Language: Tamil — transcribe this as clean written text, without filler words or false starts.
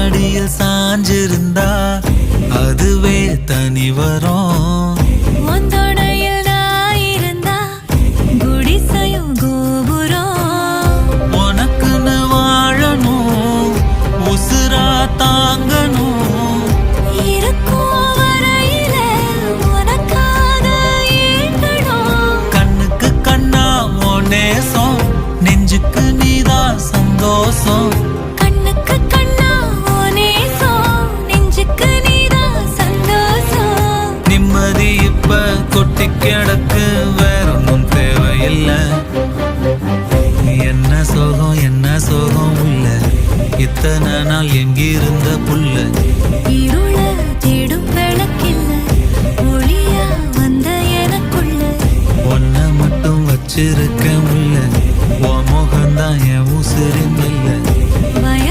மடியில் சாஞ்சிருந்தா அதுவே தனி வரும். உந்தோடையில் நான் இருந்தா குடிசையும் கோபுரம். உனக்குன்னு வாழணும், உசுரா தாங்கணும். இருக்கும் வரையில உனக்காக ஏங்கணும். கண்ணுக்கு கண்ணா உன் நேசம், நெஞ்சுக்கு நீதான் சந்தோஷம். கண்ணுக்கு கண்ணா உன் நேசம், நெஞ்சுக்கு நீதான் சந்தோஷம். நிம்மதி இப்ப கொட்டி கிடக்கு, வேற ஒன்றும் தேவையில்லை. என்ன சோகம் என்ன சோகம் உள்ள, இத்தனை நாள் எங்கிருந்த புல்ல. இருள தேடும் விளக்கில்ல, ஒளியா வந்த எனக்குள்ள. ஒன்ன மட்டும் வச்சிருக்க முல்ல, உன் முகம்தான் என் உசிரின் இல்ல.